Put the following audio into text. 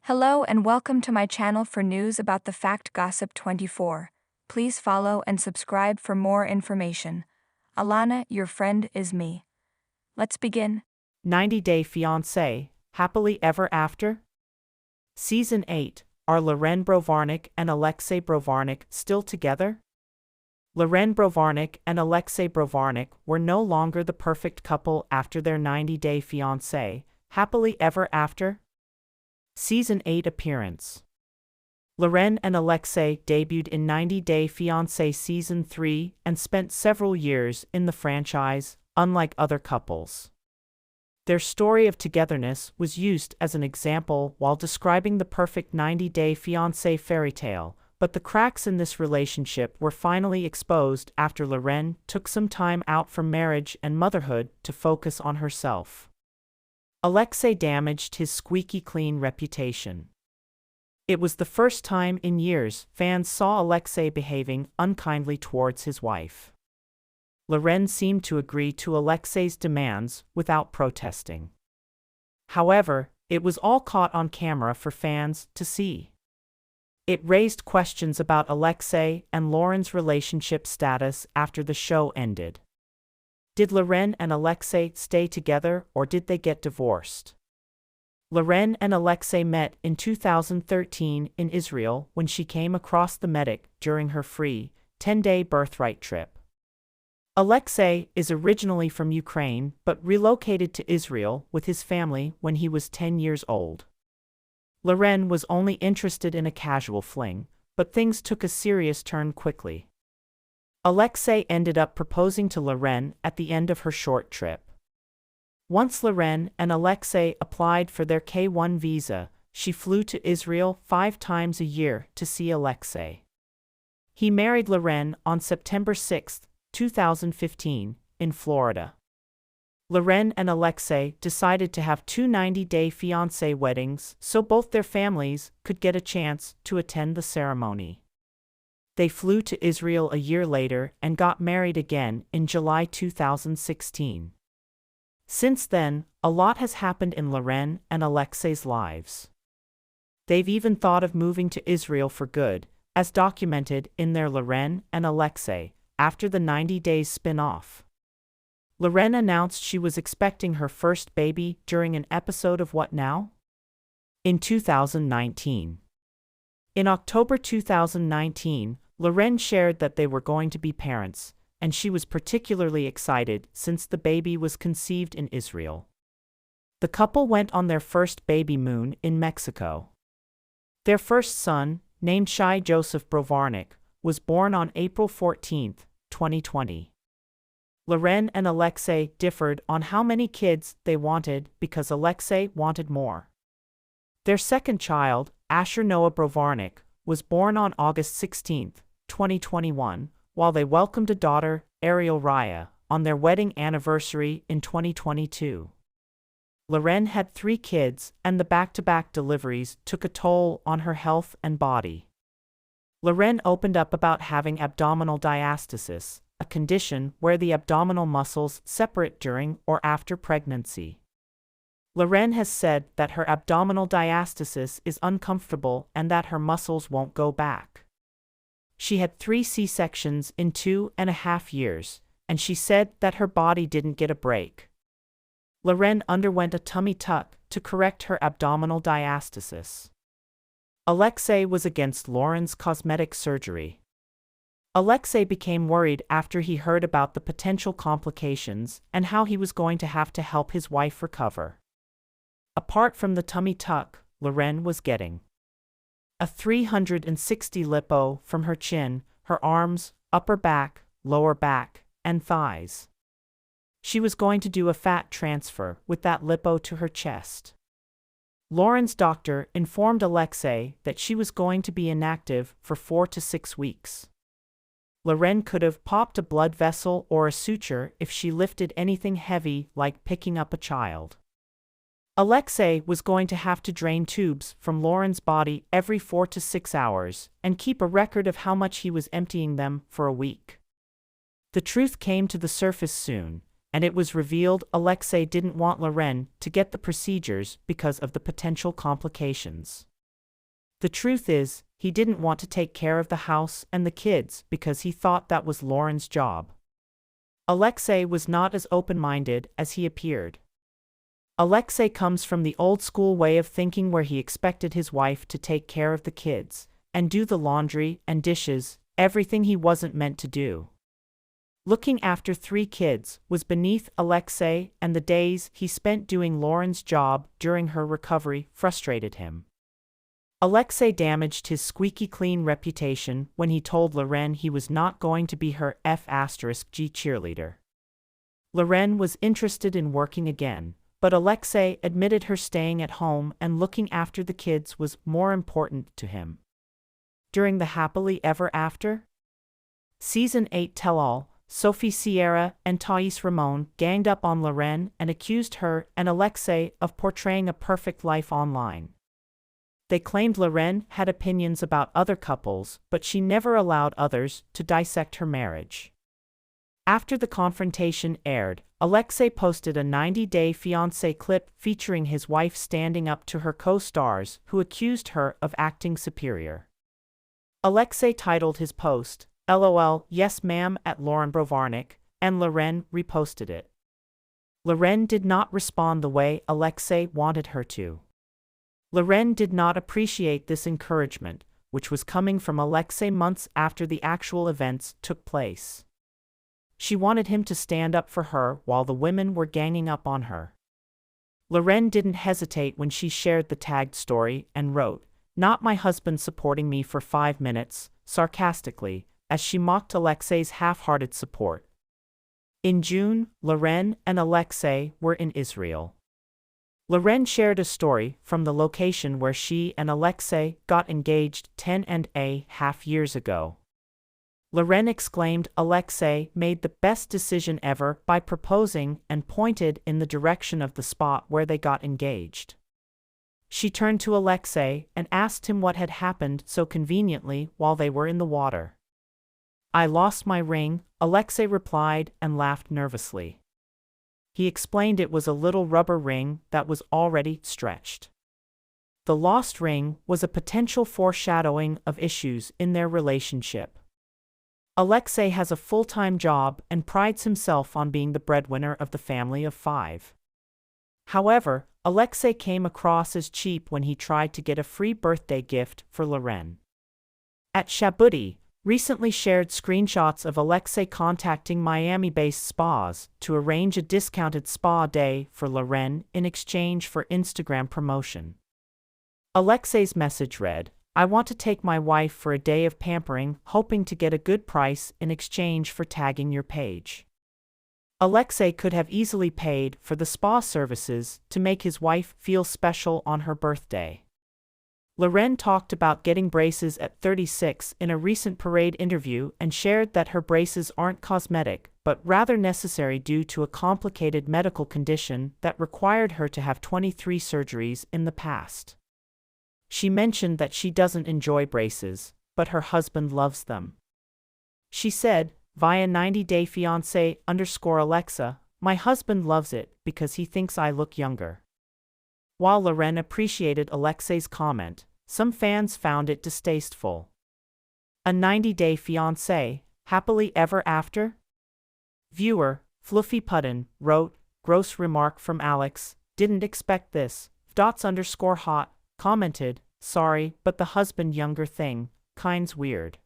Hello and welcome to my channel for news about the Fact Gossip 24. Please follow and subscribe for more information. Alana, your friend, is me. Let's begin. 90-Day Fiancé, Happily Ever After? Season 8, are Loren Brovarnik and Alexei Brovarnik still together? Loren Brovarnik and Alexei Brovarnik were no longer the perfect couple after their 90-Day Fiancé, Happily Ever After? Season 8 appearance. Loren and Alexei debuted in 90-Day Fiancé Season 3 and spent several years in the franchise, unlike other couples. Their story of togetherness was used as an example while describing the perfect 90-Day Fiancé fairy tale, but the cracks in this relationship were finally exposed after Loren took some time out from marriage and motherhood to focus on herself. Alexei damaged his squeaky clean reputation. It was the first time in years fans saw Alexei behaving unkindly towards his wife. Loren seemed to agree to Alexei's demands without protesting. However, it was all caught on camera for fans to see. It raised questions about Alexei and Loren's relationship status after the show ended. Did Loren and Alexei stay together or did they get divorced? Loren and Alexei met in 2013 in Israel when she came across the medic during her free, 10-day birthright trip. Alexei is originally from Ukraine but relocated to Israel with his family when he was 10 years old. Loren was only interested in a casual fling, but things took a serious turn quickly. Alexei ended up proposing to Loren at the end of her short trip. Once Loren and Alexei applied for their K-1 visa, she flew to Israel 5 times a year to see Alexei. He married Loren on September 6, 2015, in Florida. Loren and Alexei decided to have 2 90-day fiancé weddings so both their families could get a chance to attend the ceremony. They flew to Israel a year later and got married again in July 2016. Since then, a lot has happened in Loren and Alexei's lives. They've even thought of moving to Israel for good, as documented in their Loren and Alexei, after the 90 Days spin-off. Loren announced she was expecting her first baby during an episode of What Now? In 2019. In October 2019, Loren shared that they were going to be parents, and she was particularly excited since the baby was conceived in Israel. The couple went on their first baby moon in Mexico. Their first son, named Shai Joseph Brovarnik, was born on April 14, 2020. Loren and Alexei differed on how many kids they wanted because Alexei wanted more. Their second child, Asher Noah Brovarnik, was born on August 16, 2021, while they welcomed a daughter, Ariel Raya, on their wedding anniversary in 2022. Loren had 3 kids, and the back-to-back deliveries took a toll on her health and body. Loren opened up about having abdominal diastasis, a condition where the abdominal muscles separate during or after pregnancy. Loren has said that her abdominal diastasis is uncomfortable and that her muscles won't go back. She had 3 C-sections in 2.5 years, and she said that her body didn't get a break. Loren underwent a tummy tuck to correct her abdominal diastasis. Alexei was against Loren's cosmetic surgery. Alexei became worried after he heard about the potential complications and how he was going to have to help his wife recover. Apart from the tummy tuck, Loren was getting a 360 lipo from her chin, her arms, upper back, lower back, and thighs. She was going to do a fat transfer with that lipo to her chest. Loren's doctor informed Alexei that she was going to be inactive for 4 to 6 weeks. Loren could have popped a blood vessel or a suture if she lifted anything heavy like picking up a child. Alexei was going to have to drain tubes from Loren's body every 4 to 6 hours and keep a record of how much he was emptying them for a week. The truth came to the surface soon, and it was revealed Alexei didn't want Loren to get the procedures because of the potential complications. The truth is, he didn't want to take care of the house and the kids because he thought that was Loren's job. Alexei was not as open-minded as he appeared. Alexei comes from the old-school way of thinking where he expected his wife to take care of the kids and do the laundry and dishes, everything he wasn't meant to do. Looking after 3 kids was beneath Alexei, and the days he spent doing Loren's job during her recovery frustrated him. Alexei damaged his squeaky clean reputation when he told Loren he was not going to be her F***G cheerleader. Loren was interested in working again, but Alexei admitted her staying at home and looking after the kids was more important to him. During the Happily Ever After? Season 8 tell-all, Sophie Sierra and Thais Ramon ganged up on Loren and accused her and Alexei of portraying a perfect life online. They claimed Loren had opinions about other couples, but she never allowed others to dissect her marriage. After the confrontation aired, Alexei posted a 90-day fiancé clip featuring his wife standing up to her co-stars who accused her of acting superior. Alexei titled his post, "LOL, yes ma'am" at Loren Brovarnik, and Loren reposted it. Loren did not respond the way Alexei wanted her to. Loren did not appreciate this encouragement, which was coming from Alexei months after the actual events took place. She wanted him to stand up for her while the women were ganging up on her. Loren didn't hesitate when she shared the tagged story and wrote, "Not my husband supporting me for 5 minutes," sarcastically, as she mocked Alexei's half-hearted support. In June, Loren and Alexei were in Israel. Loren shared a story from the location where she and Alexei got engaged 10.5 years ago. Loren exclaimed Alexei made the best decision ever by proposing and pointed in the direction of the spot where they got engaged. She turned to Alexei and asked him what had happened so conveniently while they were in the water. "I lost my ring," Alexei replied and laughed nervously. He explained it was a little rubber ring that was already stretched. The lost ring was a potential foreshadowing of issues in their relationship. Alexei has a full-time job and prides himself on being the breadwinner of the family of 5. However, Alexei came across as cheap when he tried to get a free birthday gift for Loren. At Shabuti, recently shared screenshots of Alexei contacting Miami-based spas to arrange a discounted spa day for Loren in exchange for Instagram promotion. Alexei's message read, "I want to take my wife for a day of pampering, hoping to get a good price in exchange for tagging your page." Alexei could have easily paid for the spa services to make his wife feel special on her birthday. Loren talked about getting braces at 36 in a recent Parade interview and shared that her braces aren't cosmetic, but rather necessary due to a complicated medical condition that required her to have 23 surgeries in the past. She mentioned that she doesn't enjoy braces, but her husband loves them. She said, via 90-day fiancé_Alexa, "My husband loves it because he thinks I look younger." While Loren appreciated Alexei's comment, some fans found it distasteful. A 90-day fiancé, happily ever after? Viewer, Fluffy Puddin, wrote, "Gross remark from Alex, didn't expect this." _hot, commented, "Sorry, but the husband younger thing, kind's weird."